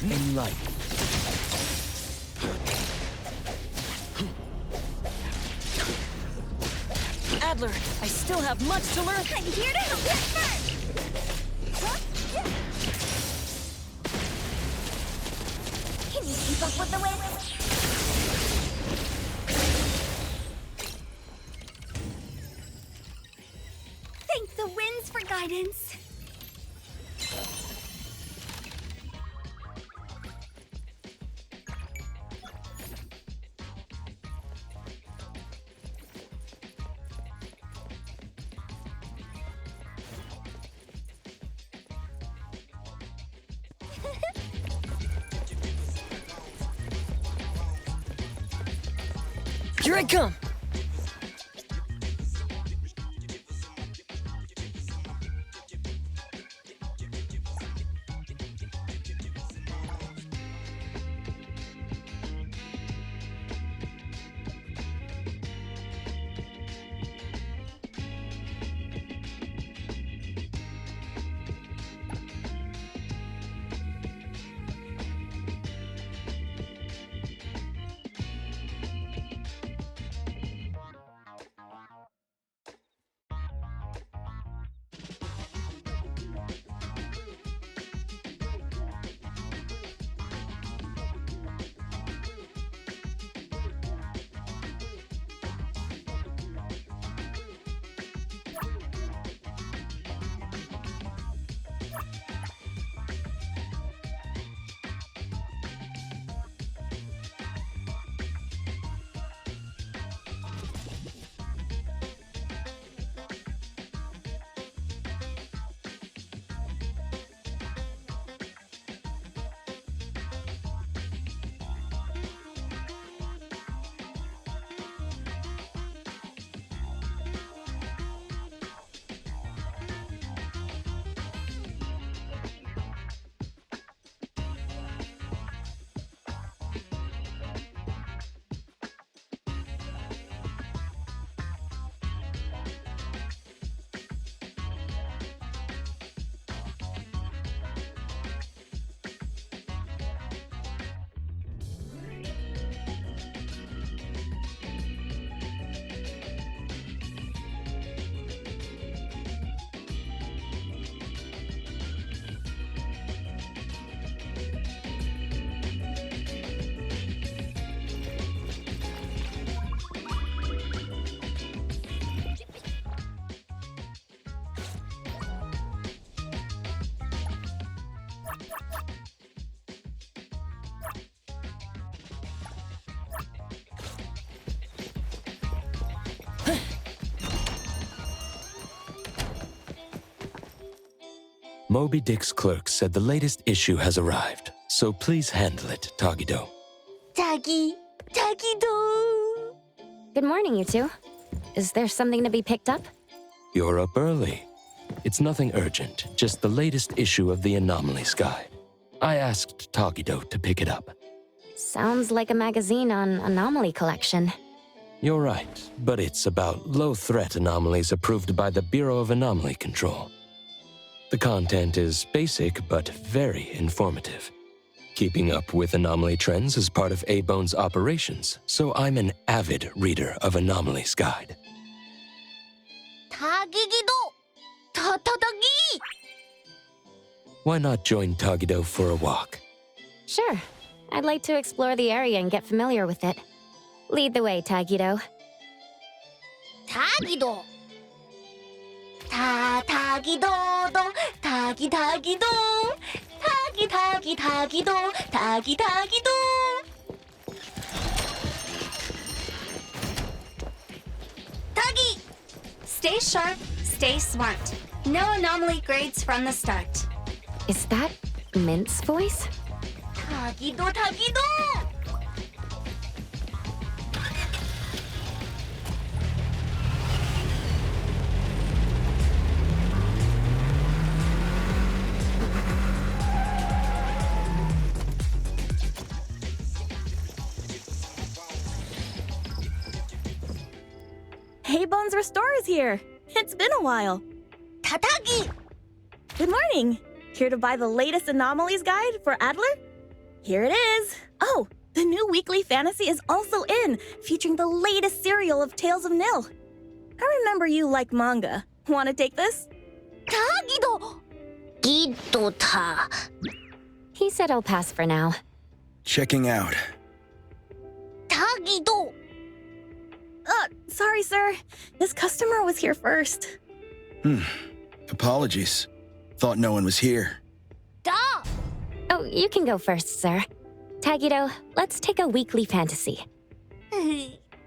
in light. Adler, I still have much to learn. I'm here to help you first! Can you keep up with the wind? Thank the winds for guidance. Here I come! Moby Dick's clerk said the latest issue has arrived, so please handle it, Tagido. Tagido! Good morning, you two. Is there something to be picked up? You're up early. It's nothing urgent, just the latest issue of the Anomalies Guide. I asked Tagido to pick it up. Sounds like a magazine on anomaly collection. You're right, but it's about low-threat anomalies approved by the Bureau of Anomaly Control. The content is basic, but very informative. Keeping up with anomaly trends is part of A-Bone's operations, so I'm an avid reader of Anomalies Guide. 타기기도! 타타타기! Why not join Tagido for a walk? Sure. I'd like to explore the area and get familiar with it. Lead the way, Tagido. 타기도! 타기도도 타기도 타기도 타기도 타기! Stay sharp, stay smart. No anomaly grades from the start. Is that Mint's voice? 타기도! Hey, Bones Restore is here. It's been a while. 타타기! Good morning. Here to buy the latest Anomalies Guide for Adler? Here it is. Oh, the new weekly fantasy is also in, featuring the latest serial of Tales of Nil. I remember you like manga. Want to take this? Tagido! Gido-ta. He said I'll pass for now. Checking out. Tagido! Sorry, sir. This customer was here first. Apologies. Thought no one was here. Da! Oh, you can go first, sir. Tagido, let's take a weekly fantasy.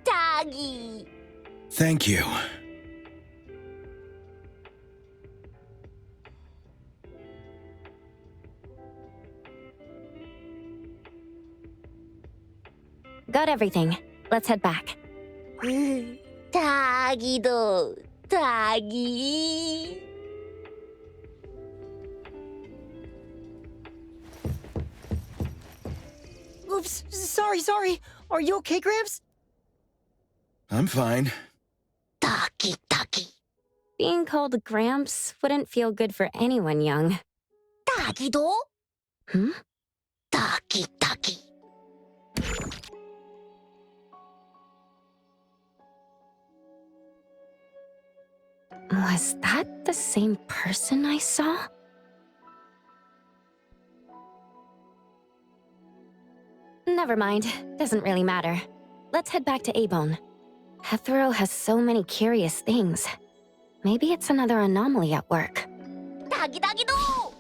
Tagi! Thank you. Got everything. Let's head back. Tagido! Tagi! Oops, sorry. Are you okay, Gramps? I'm fine. Taki. Being called Gramps wouldn't feel good for anyone young. Tagido? Hmm? Taki. Was that the same person I saw? Never mind. Doesn't really matter. Let's head back to Abone. Hethro has so many curious things. Maybe it's another anomaly at work. Tagido!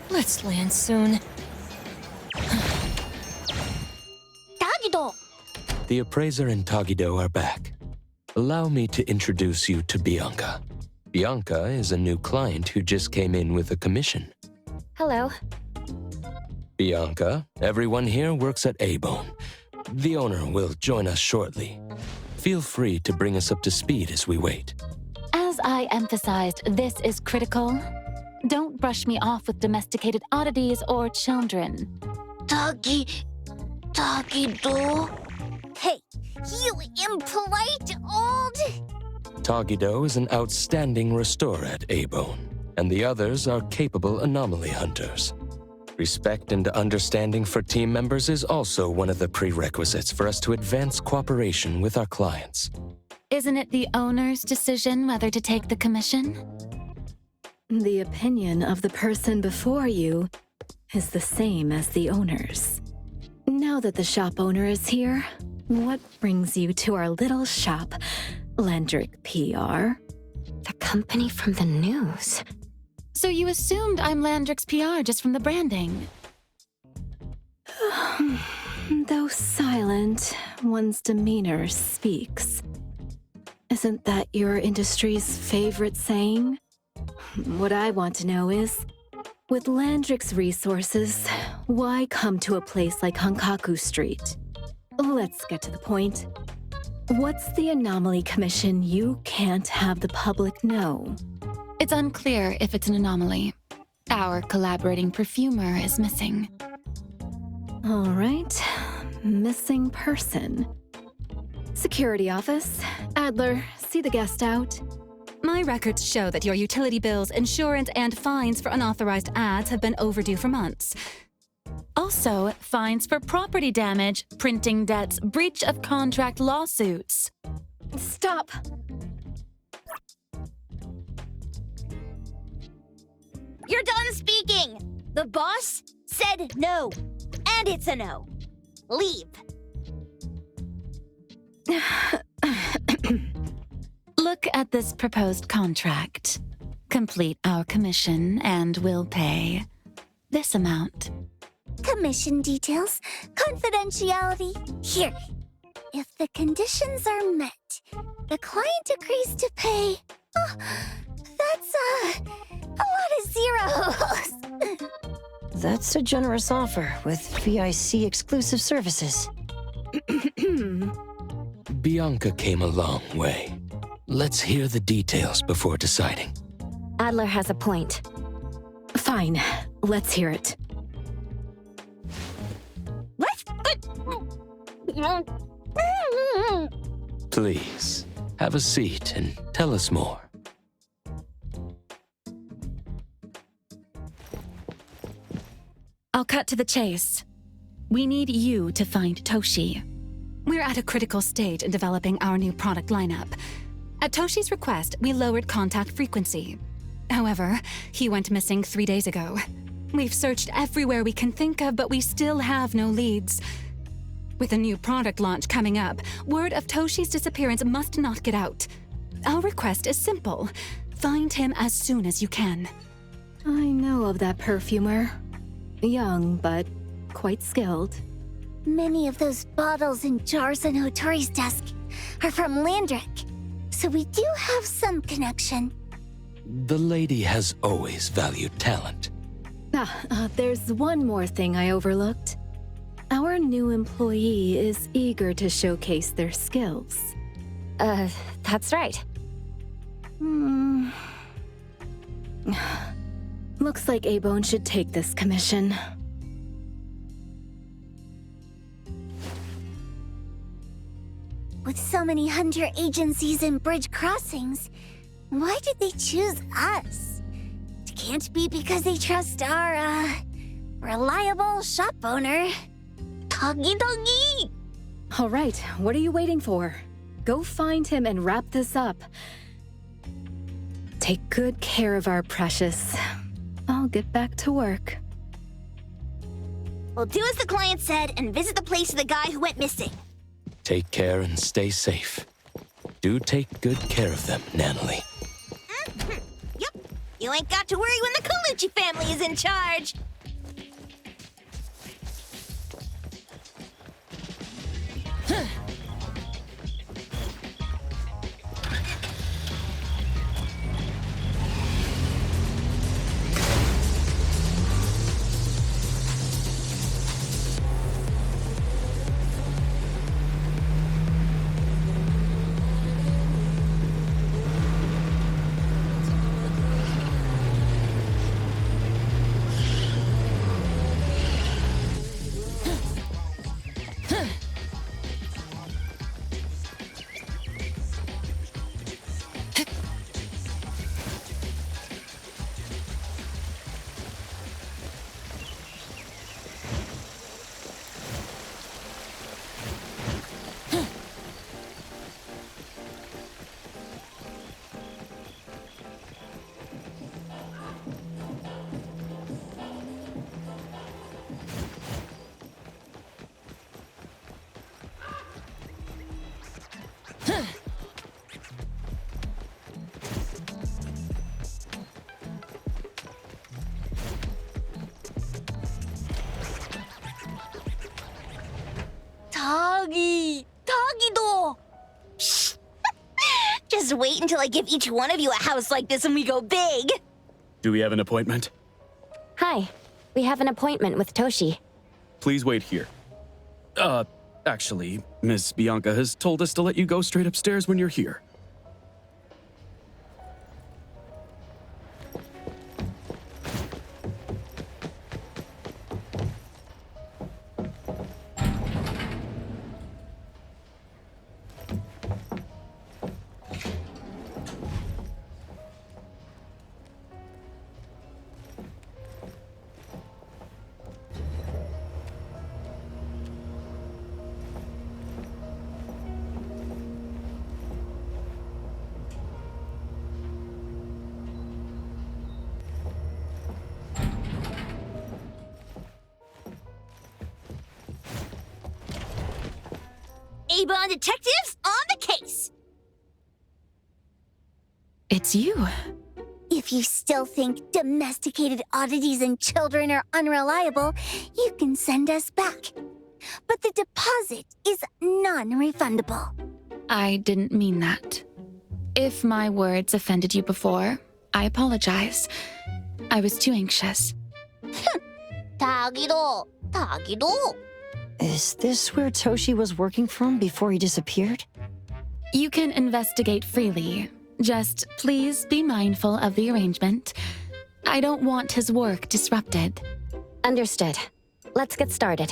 Let's land soon. Tagido! The appraiser and Tagido are back. Allow me to introduce you to Bianca. Bianca is a new client who just came in with a commission. Hello. Bianca, everyone here works at Abone. The owner will join us shortly. Feel free to bring us up to speed as we wait. As I emphasized, this is critical. Don't brush me off with domesticated oddities or children. Tagido? Hey, you impolite old... Tagido is an outstanding restorer at Abone, and the others are capable anomaly hunters. Respect and understanding for team members is also one of the prerequisites for us to advance cooperation with our clients. Isn't it the owner's decision whether to take the commission? The opinion of the person before you is the same as the owner's. Now that the shop owner is here, what brings you to our little shop, Landrick PR? The company from the news. So you assumed I'm Landrick's PR just from the branding? Though silent, one's demeanor speaks. Isn't that your industry's favorite saying? What I want to know is, with Landrick's resources, why come to a place like Hankaku Street? Let's get to the point. What's the anomaly commission you can't have the public know? It's unclear if it's an anomaly. Our collaborating perfumer is missing. All right, missing person. Security office. Adler, see the guest out. My records show that your utility bills, insurance, and fines for unauthorized ads have been overdue for months. Also, fines for property damage, printing debts, breach of contract lawsuits. Stop! You're done speaking! The boss said no. And it's a no. Leave. Look at this proposed contract. Complete our commission and we'll pay. this amount. Commission details, confidentiality. Here. If the conditions are met, the client agrees to pay. Oh, that's a lot of zeros. That's a generous offer with VIC exclusive services. Bianca came a long way. Let's hear the details before deciding. Adler has a point. Fine, let's hear it. Please, have a seat and tell us more. I'll cut to the chase. We need you to find Toshi. We're at a critical stage in developing our new product lineup. At Toshi's request, we lowered contact frequency. However, he went missing 3 days ago. We've searched everywhere we can think of, but we still have no leads. With a new product launch coming up, word of Toshi's disappearance must not get out. Our request is simple. Find him as soon as you can. I know of that perfumer. Young, but quite skilled. Many of those bottles and jars on Hotori's desk are from Landrick, so we do have some connection. The lady has always valued talent. There's one more thing I overlooked. Our new employee is eager to showcase their skills. That's right. Looks like A-Bone should take this commission. With so many hunter agencies and bridge crossings, why did they choose us? It can't be because they trust our, reliable shop owner. Doggy! All right, what are you waiting for? Go find him and wrap this up. Take good care of our precious. I'll get back to work. We'll do as the client said and visit the place of the guy who went missing. Take care and stay safe. Do take good care of them, Natalie. Yep. You ain't got to worry when the Colucci family is in charge. Doggy-do! Shh! Just wait until I give each one of you a house like this and we go big! Do we have an appointment? Hi. We have an appointment with Toshi. Please wait here. Actually, Miss Bianca has told us to let you go straight upstairs when you're here. A-Bond detectives on the case! It's you. If you still think domesticated oddities and children are unreliable, you can send us back. But the deposit is non-refundable. I didn't mean that. If my words offended you before, I apologize. I was too anxious. Tagido. Is this where Toshi was working from before he disappeared? You can investigate freely. Just please be mindful of the arrangement. I don't want his work disrupted. Understood. Let's get started.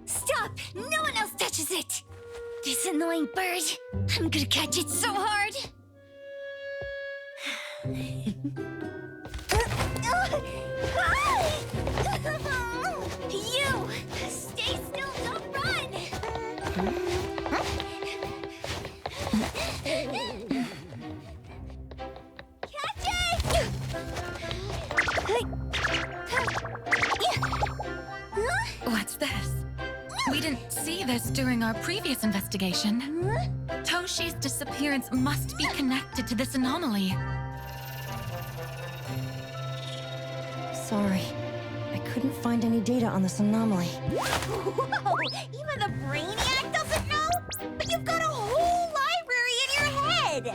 Stop! No one else touches it! This annoying bird. I'm gonna catch it so hard. You! Stay still, don't run! Catch it! What's this? We didn't see this during our previous investigation. Toshi's disappearance must be connected to this anomaly. Sorry. I couldn't find any data on this anomaly. Whoa! Even the brainiac doesn't know? But you've got a whole library in your head!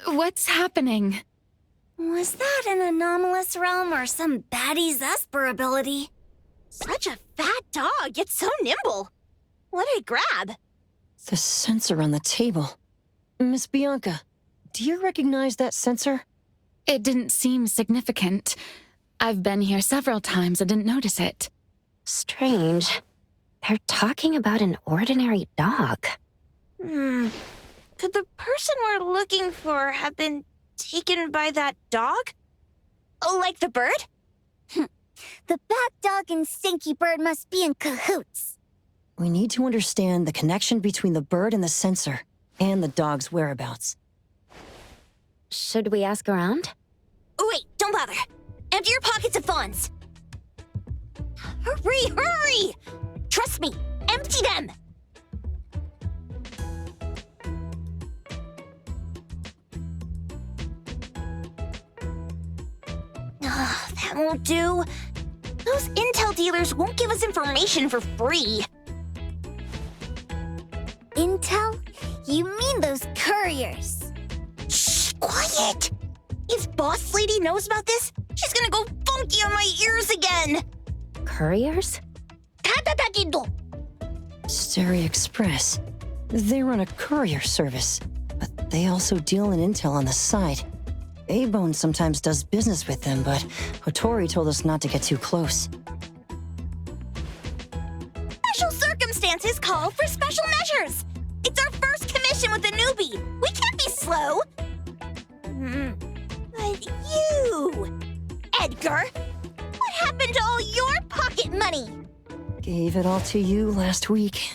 What's happening? Was that an anomalous realm or some baddie's Esper ability? Such a fat dog, yet so nimble. What did it grab? The sensor on the table. Miss Bianca, do you recognize that sensor? It didn't seem significant. I've been here several times and didn't notice it. Strange. They're talking about an ordinary dog. Could the person we're looking for have been taken by that dog? Oh, like the bird? The bat dog and stinky bird must be in cahoots. We need to understand the connection between the bird and the sensor, and the dog's whereabouts. Should we ask around? Wait, don't bother. Empty your pockets of funds. Hurry, hurry! Trust me, empty them! That won't do. Those intel dealers won't give us information for free. Intel? You mean those couriers? Shh, quiet! If Boss Lady knows about this, she's gonna go funky on my ears again! Couriers? Stereo Express. They run a courier service, but they also deal in intel on the side. A-Bone sometimes does business with them, but Hotori told us not to get too close. Special circumstances call for special measures! It's our first commission with a newbie! We can't be slow. But you, Edgar, what happened to all your pocket money? Gave it all to you last week.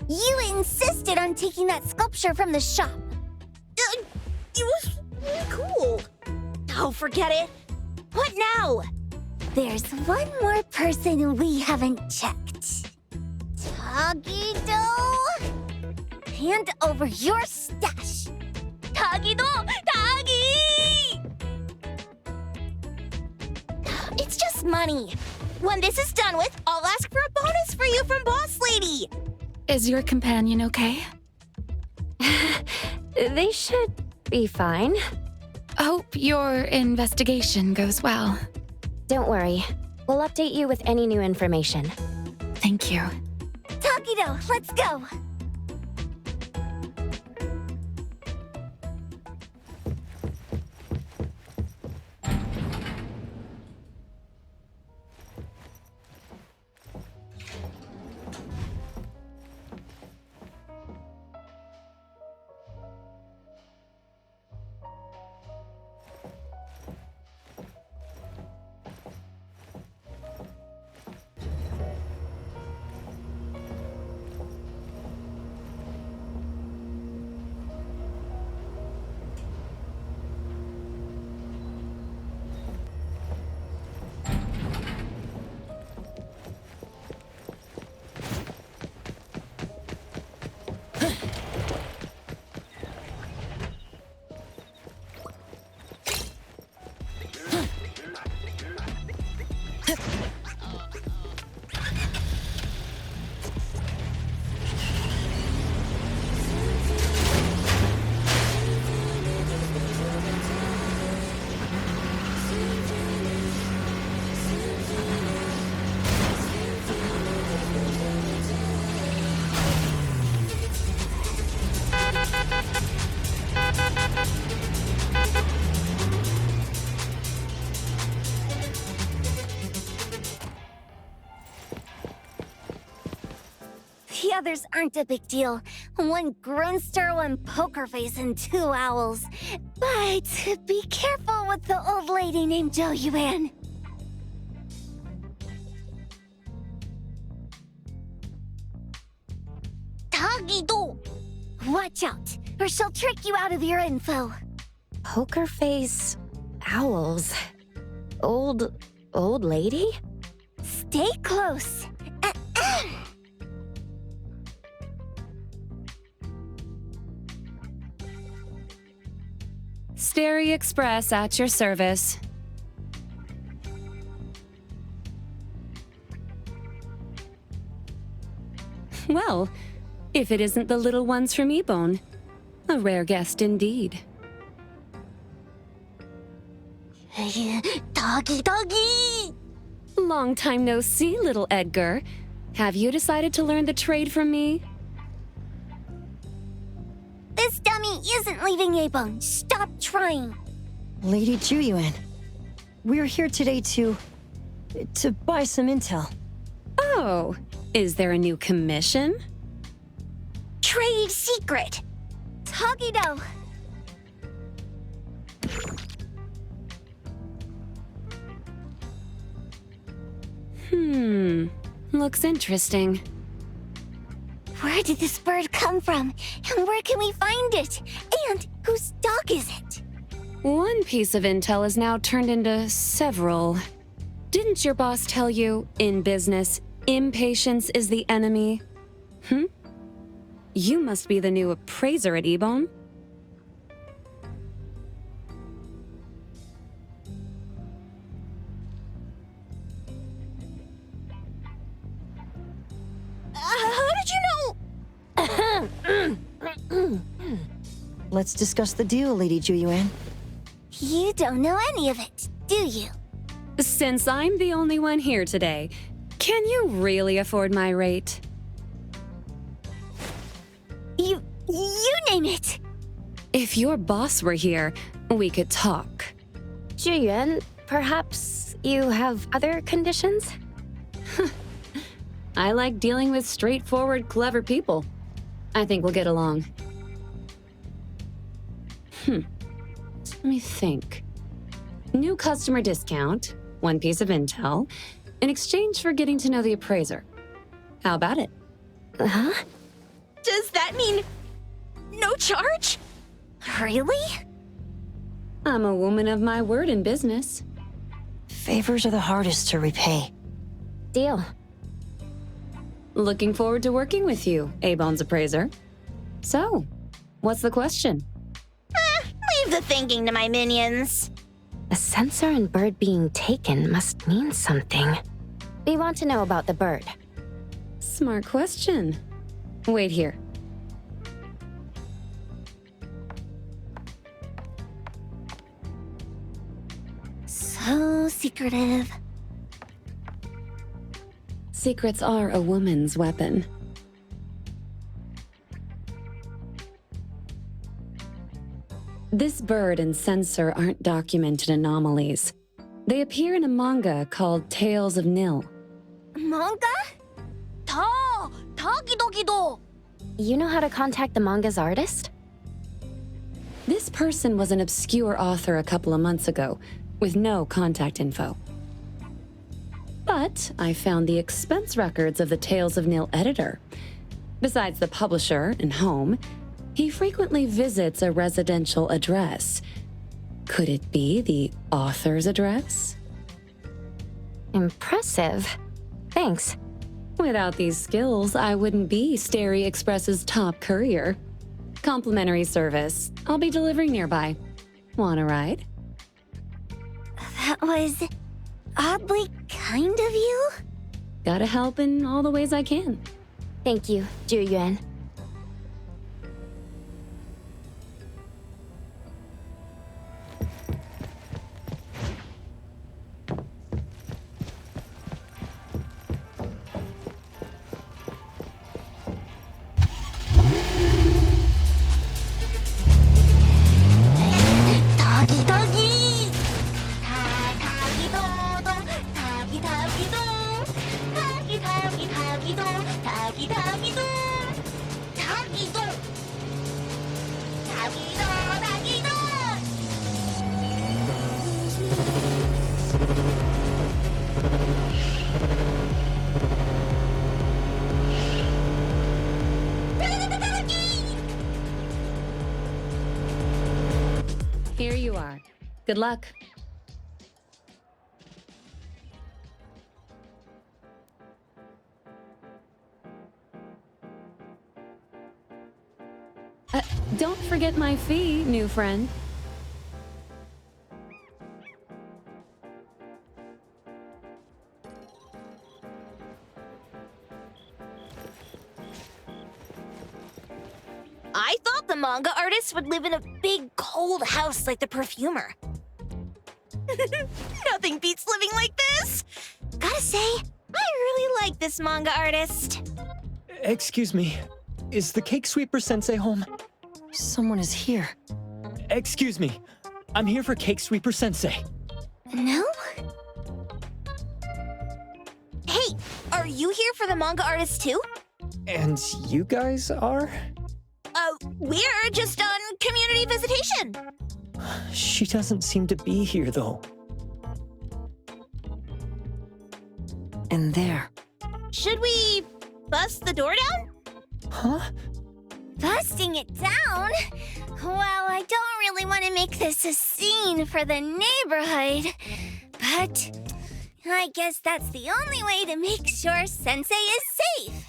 You insisted on taking that sculpture from the shop. It was really cool. Oh, forget it. What now? There's one more person we haven't checked. Tagido? Hand over your stash. Tagido! Tagi! It's just money. When this is done with, I'll ask for a bonus for you from Boss Lady. Is your companion okay? They should be fine. Hope your investigation goes well. Don't worry. We'll update you with any new information. Thank you. Tagido, let's go. The others aren't a big deal. One Grunster, one Poker Face, and 2 owls. But be careful with the old lady named Jo Yuan. Tagido! Watch out, or she'll trick you out of your info. Poker face, owls. Old lady? Stay close. Starry Express at your service. Well, if it isn't the little ones from Ebone. A rare guest indeed. Doggy! Long time no see, little Edgar. Have you decided to learn the trade from me? This dummy isn't leaving Ebone. Stop trying. Lady Juyuan, we're here today to buy some intel. Oh, is there a new commission? Trade secret. Tagido. Looks interesting. Where did this bird come from? And where can we find it? And whose dog is it? One piece of intel is now turned into several. Didn't your boss tell you, in business, impatience is the enemy? You must be the new appraiser at Ebone. How did you know? Let's discuss the deal, Lady Juyuan. You don't know any of it, do you? Since I'm the only one here today, can you really afford my rate? You name it. If your boss were here, we could talk. Juyuan, perhaps you have other conditions? I like dealing with straightforward, clever people. I think we'll get along. Let me think. New customer discount, one piece of intel, in exchange for getting to know the appraiser. How about it? Huh? Does that mean no charge? Really? I'm a woman of my word in business. Favors are the hardest to repay. Deal. Looking forward to working with you, A-Bone's appraiser. So, what's the question? Leave the thinking to my minions. A sensor and bird being taken must mean something. We want to know about the bird. Smart question. Wait here. So secretive. Secrets are a woman's weapon. This bird and sensor aren't documented anomalies. They appear in a manga called Tales of Nil. Manga? Tagidogido. You know how to contact the manga's artist? This person was an obscure author a couple of months ago, with no contact info. But I found the expense records of the Tales of Nil editor. Besides the publisher and home, he frequently visits a residential address. Could it be the author's address? Impressive. Thanks. Without these skills, I wouldn't be Starry Express's top courier. Complimentary service. I'll be delivering nearby. Want a ride? That was oddly kind of you. Gotta help in all the ways I can. Thank you, Zhu Yuan. Here you are. Good luck. Don't forget my fee, new friend. I thought the manga artist would live in a big, cold house like the perfumer. Nothing beats living like this! Gotta say, I really like this manga artist. Excuse me. Is the cake sweeper sensei home? Someone is here. Excuse me. I'm here for cake sweeper sensei. No? Hey, are you here for the manga artist too? And you guys are? We're just on community visitation. She doesn't seem to be here, though. And there. Should we bust the door down? Huh? Busting it down? Well, I don't really want to make this a scene for the neighborhood, but I guess that's the only way to make sure Sensei is safe.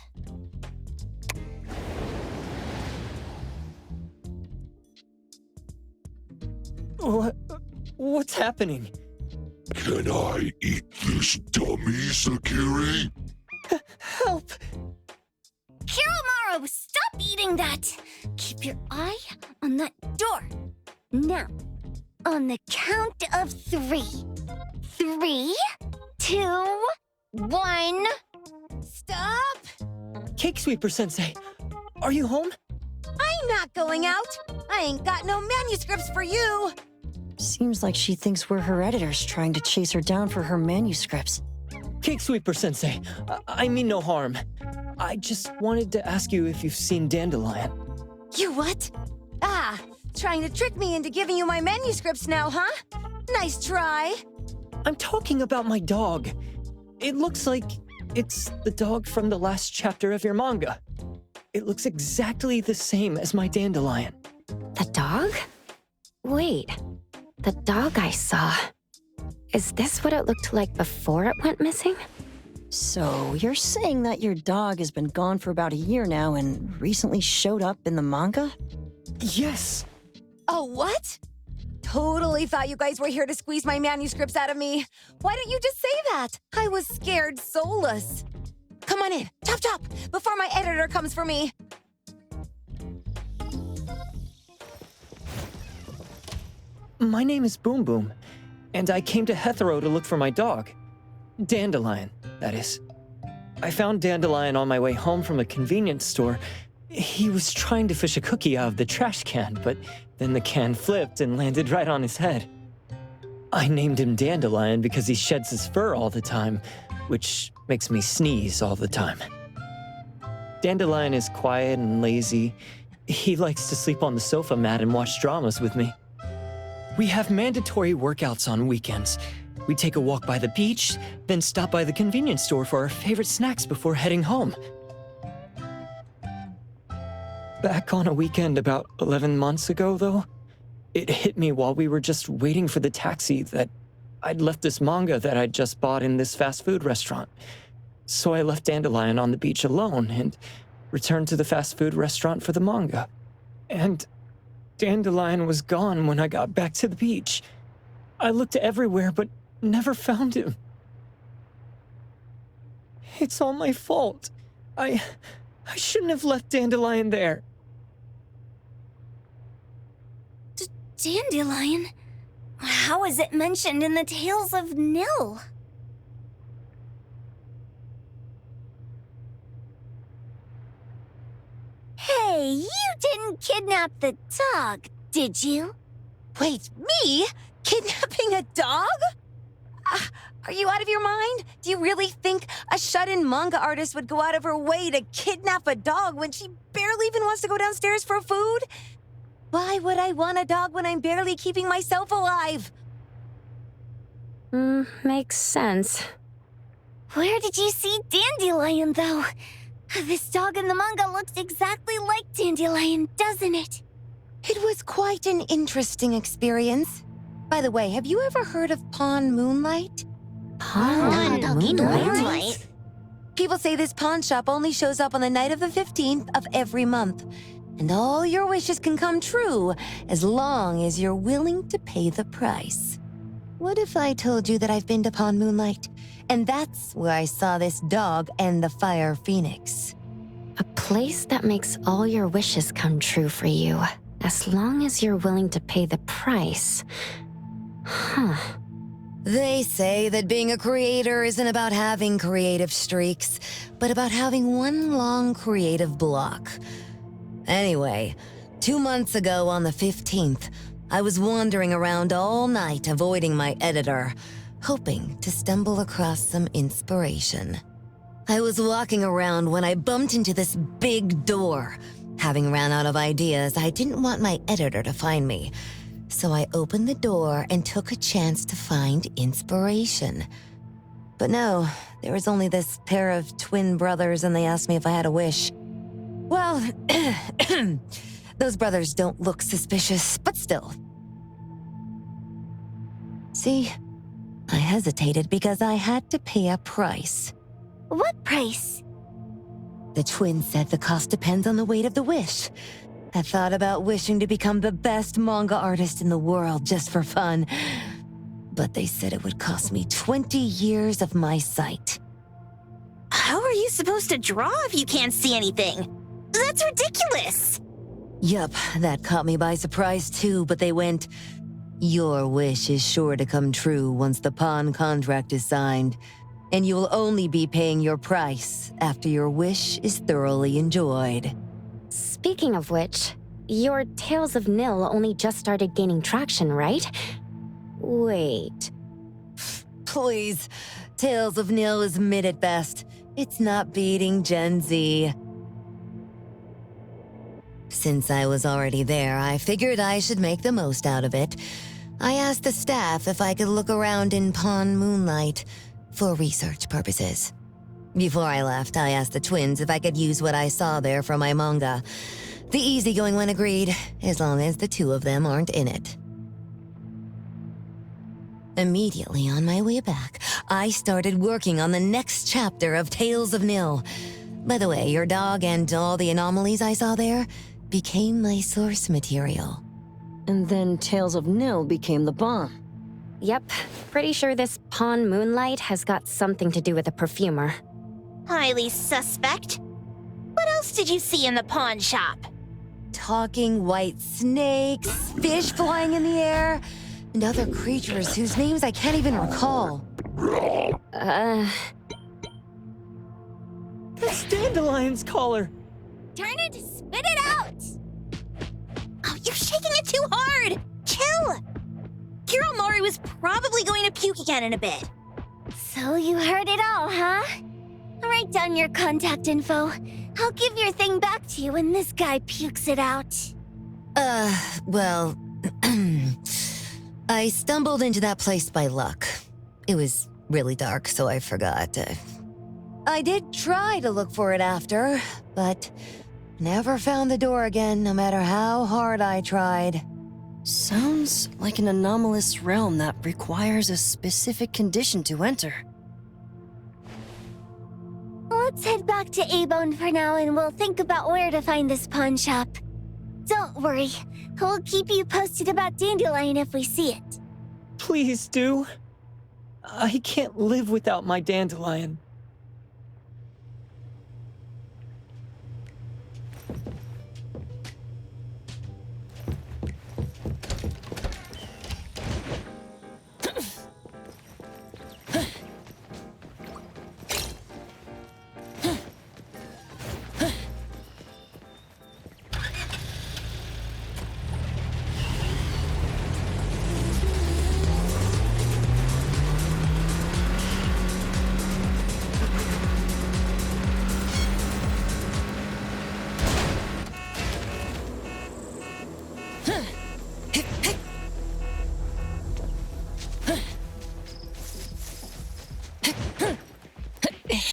What's happening? Can I eat this dummy, Sakiri? Help! Hiromaru, stop eating that! Keep your eye on that door. Now, on the count of 3. 3, 2, 1. Stop! Cake sweeper sensei, are you home? I'm not going out. I ain't got no manuscripts for you. Seems like she thinks we're her editors trying to chase her down for her manuscripts. Cake sweeper sensei, I mean no harm. I just wanted to ask you if you've seen Dandelion. You what? Ah, trying to trick me into giving you my manuscripts now, huh? Nice try. I'm talking about my dog. It looks like it's the dog from the last chapter of your manga. It looks exactly the same as my dandelion. The dog? Wait, the dog I saw. Is this what it looked like before it went missing? So, you're saying that your dog has been gone for about a year now and recently showed up in the manga? Yes! Oh, what? Totally thought you guys were here to squeeze my manuscripts out of me. Why didn't you just say that? I was scared soulless. Come on in, chop chop, before my editor comes for me. My name is Boom Boom, and I came to Hetero to look for my dog. Dandelion, that is. I found Dandelion on my way home from a convenience store. He was trying to fish a cookie out of the trash can, but then the can flipped and landed right on his head. I named him Dandelion because he sheds his fur all the time, which makes me sneeze all the time. Dandelion is quiet and lazy. He likes to sleep on the sofa mat and watch dramas with me. We have mandatory workouts on weekends. We take a walk by the beach, then stop by the convenience store for our favorite snacks before heading home. Back on a weekend about 11 months ago, though, it hit me while we were just waiting for the taxi that I'd left this manga that I'd just bought in this fast food restaurant. So I left Dandelion on the beach alone and returned to the fast food restaurant for the manga. And Dandelion was gone when I got back to the beach. I looked everywhere, but never found him. It's all my fault. I shouldn't have left Dandelion there. Dandelion? How is it mentioned in the Tales of Nil? Hey, you didn't kidnap the dog, did you? Wait, me? Kidnapping a dog? Are you out of your mind? Do you really think a shut-in manga artist would go out of her way to kidnap a dog when she barely even wants to go downstairs for food? Why would I want a dog when I'm barely keeping myself alive? Makes sense. Where did you see Dandelion, though? This dog in the manga looks exactly like Dandelion, doesn't it? It was quite an interesting experience. By the way, have you ever heard of Pawn Moonlight? Pawn Moonlight? People say this pawn shop only shows up on the night of the 15th of every month. And all your wishes can come true as long as you're willing to pay the price. What if I told you that I've been to Pawn Moonlight? And that's where I saw this dog and the fire phoenix. A place that makes all your wishes come true for you, as long as you're willing to pay the price. Huh. They say that being a creator isn't about having creative streaks, but about having one long creative block. Anyway, 2 months ago on the 15th, I was wandering around all night avoiding my editor, hoping to stumble across some inspiration. I was walking around when I bumped into this big door. Having ran out of ideas, I didn't want my editor to find me. So I opened the door and took a chance to find inspiration. But no, there was only this pair of twin brothers and they asked me if I had a wish. Well, those brothers don't look suspicious, but still. See, I hesitated because I had to pay a price. What price? The twins said the cost depends on the weight of the wish. I thought about wishing to become the best manga artist in the world just for fun. But they said it would cost me 20 years of my sight. How are you supposed to draw if you can't see anything? That's ridiculous! Yup, that caught me by surprise too, but they went, "Your wish is sure to come true once the pawn contract is signed, and you will only be paying your price after your wish is thoroughly enjoyed." Speaking of which, your Tales of Nil only just started gaining traction, right? Wait. Please, Tales of Nil is mid at best. It's not beating Gen Z. Since I was already there, I figured I should make the most out of it. I asked the staff if I could look around in Pawn Moonlight for research purposes. Before I left, I asked the twins if I could use what I saw there for my manga. The easygoing one agreed, as long as the two of them aren't in it. Immediately on my way back, I started working on the next chapter of Tales of Nil. By the way, your dog and all the anomalies I saw there became my source material. And then Tales of Nil became the bomb. Yep, pretty sure this Pawn Moonlight has got something to do with a perfumer. Highly suspect. What else did you see in the pawn shop? Talking white snakes, fish flying in the air, and other creatures whose names I can't even recall. That's Dandelion's collar. Turn it, spit it out! Oh, you're shaking it too hard! Chill! Kiromaru is probably going to puke again in a bit. So you heard it all, huh? Write down your contact info. I'll give your thing back to you when this guy pukes it out. Well... I stumbled into that place by luck. It was really dark, so I forgot. I did try to look for it after, but never found the door again, no matter how hard I tried. Sounds like an anomalous realm that requires a specific condition to enter. Let's head back to A-Bone for now and we'll think about where to find this pawn shop. Don't worry, we'll keep you posted about Dandelion if we see it. Please do. I can't live without my Dandelion.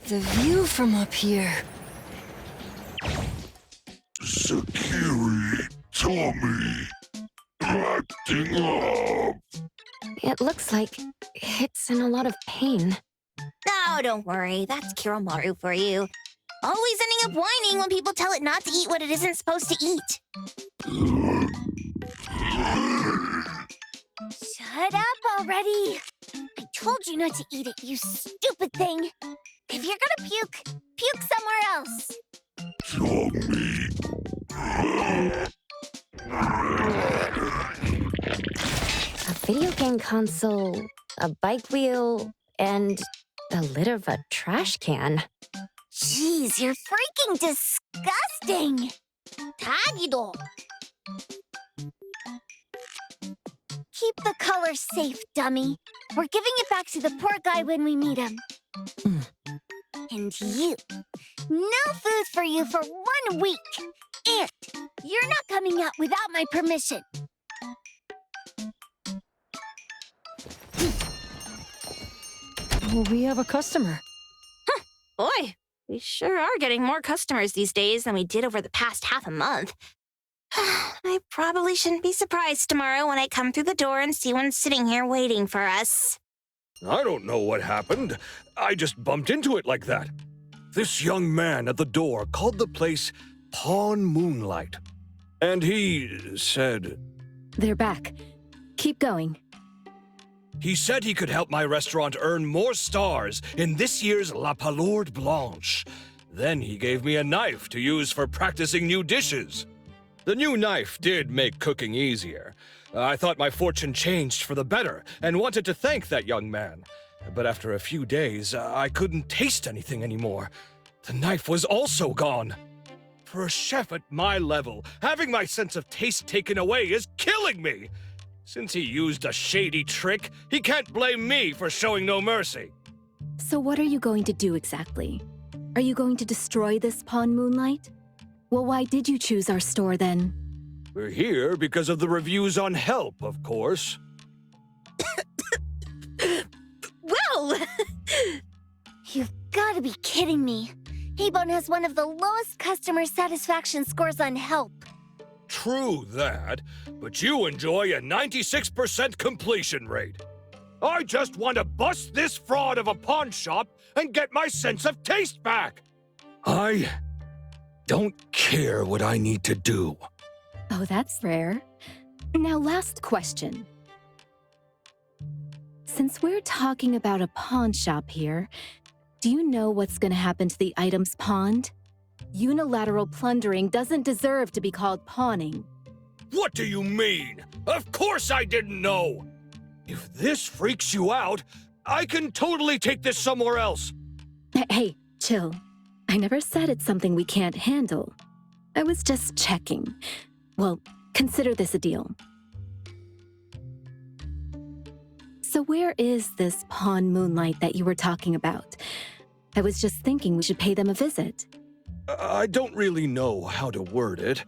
The view from up here. Sakiri, Tommy, acting up. It looks like it's in a lot of pain. Oh, don't worry, that's Kiromaru for you. Always ending up whining when people tell it not to eat what it isn't supposed to eat. Shut up already! I told you not to eat it, you stupid thing! If you're gonna puke, puke somewhere else! Tommy. A video game console, a bike wheel, and the lid of a trash can. Jeez, you're freaking disgusting! Tagido! Keep the color safe, dummy. We're giving it back to the poor guy when we meet him. And you. No food for you for 1 week. And you're not coming out without my permission. We have a customer. Boy, we sure are getting more customers these days than we did over the past half a month. I probably shouldn't be surprised tomorrow when I come through the door and see one sitting here waiting for us. I don't know what happened. I just bumped into it like that. This young man at the door called the place Pawn Moonlight. And he said... They're back. Keep going. He said he could help my restaurant earn more stars in this year's La Palourde Blanche. Then he gave me a knife to use for practicing new dishes. The new knife did make cooking easier. I thought my fortune changed for the better and wanted to thank that young man. But after a few days, I couldn't taste anything anymore. The knife was also gone. For a chef at my level, having my sense of taste taken away is killing me. Since he used a shady trick, he can't blame me for showing no mercy. So what are you going to do exactly? Are you going to destroy this Pawn Moonlight? Well, why did you choose our store then? We're here because of the reviews on Help, of course. Well! You've gotta be kidding me. Haybone has one of the lowest customer satisfaction scores on Help. True that, but you enjoy a 96% completion rate. I just want to bust this fraud of a pawn shop and get my sense of taste back. I don't care what I need to do. Oh, that's rare. Now, last question. Since we're talking about a pawn shop here, do you know what's gonna happen to the items pawned? Unilateral plundering doesn't deserve to be called pawning. What do you mean? Of course I didn't know! If this freaks you out, I can totally take this somewhere else. Hey, chill. I never said it's something we can't handle. I was just checking. Well, consider this a deal. So where is this Pawn Moonlight that you were talking about? I was just thinking we should pay them a visit. I don't really know how to word it,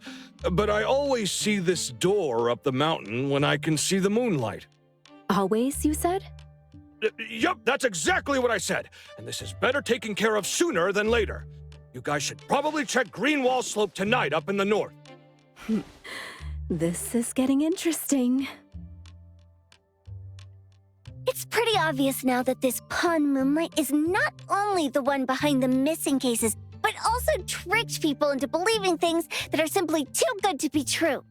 but I always see this door up the mountain when I can see the moonlight. Always, you said? Yup, that's exactly what I said. And this is better taken care of sooner than later. You guys should probably check Greenwall Slope tonight up in the north. This is getting interesting. It's pretty obvious now that this Pawn Moonlight is not only the one behind the missing cases, but also tricked people into believing things that are simply too good to be true.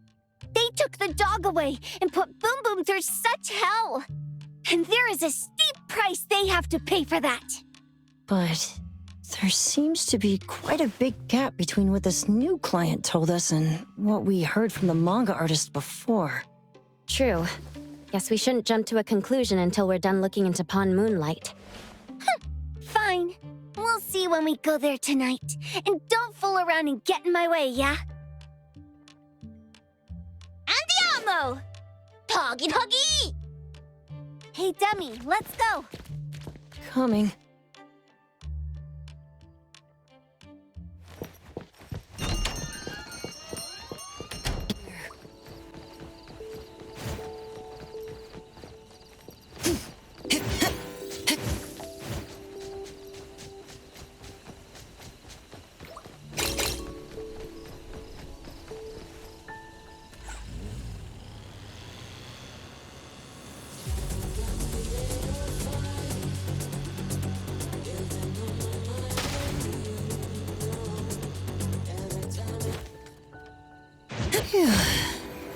They took the dog away and put Boom Boom through such hell. And there is a steep price they have to pay for that. But there seems to be quite a big gap between what this new client told us and what we heard from the manga artist before. True. Guess we shouldn't jump to a conclusion until we're done looking into Pawn Moonlight. Fine. We'll see when we go there tonight. And don't fool around and get in my way, yeah? Andiamo! Doggy doggy! Hey, Dummy, let's go. Coming.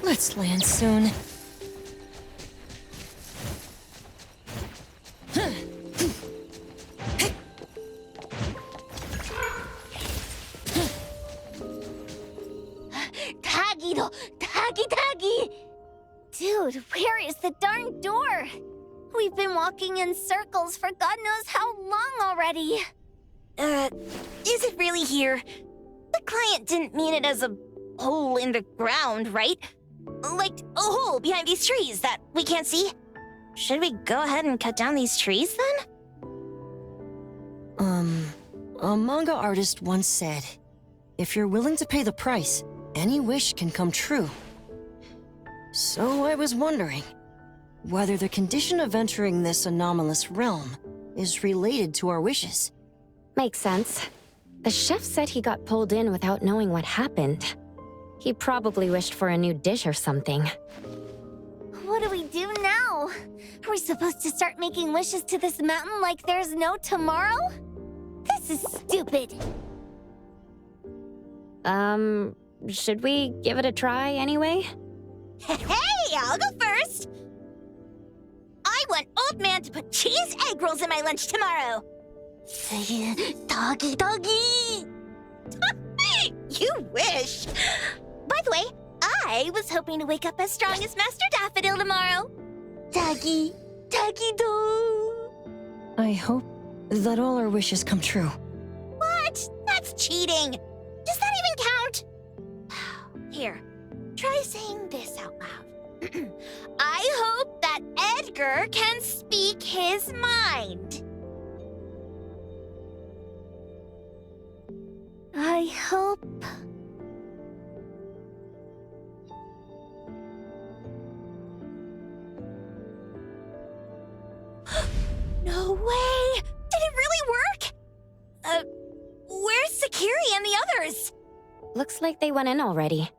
Let's land soon. Taggy! Dude, where is the darn door? We've been walking in circles for God knows how long already. Is it really here? The client didn't mean it as a hole in the ground, right? Like a hole behind these trees that we can't see? Should we go ahead and cut down these trees then? A manga artist once said, if you're willing to pay the price, any wish can come true. So I was wondering whether the condition of entering this anomalous realm is related to our wishes. Makes sense. The chef said he got pulled in without knowing what happened. He probably wished for a new dish or something. What do we do now? Are we supposed to start making wishes to this mountain like there's no tomorrow? This is stupid. Should we give it a try anyway? Hey, I'll go first! I want Old Man to put cheese egg rolls in my lunch tomorrow! Doggy! You wish! By the way, I was hoping to wake up as strong as Master Daffodil tomorrow. Doggy do! I hope that all our wishes come true. What? That's cheating! Does that even count? Here, try saying this out loud. I hope that Edgar can speak his mind. I hope Carrie and the others? Looks like they went in already.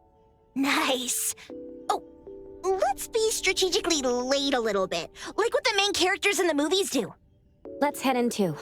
Nice. Oh, let's be strategically late a little bit, like what the main characters in the movies do. Let's head in too.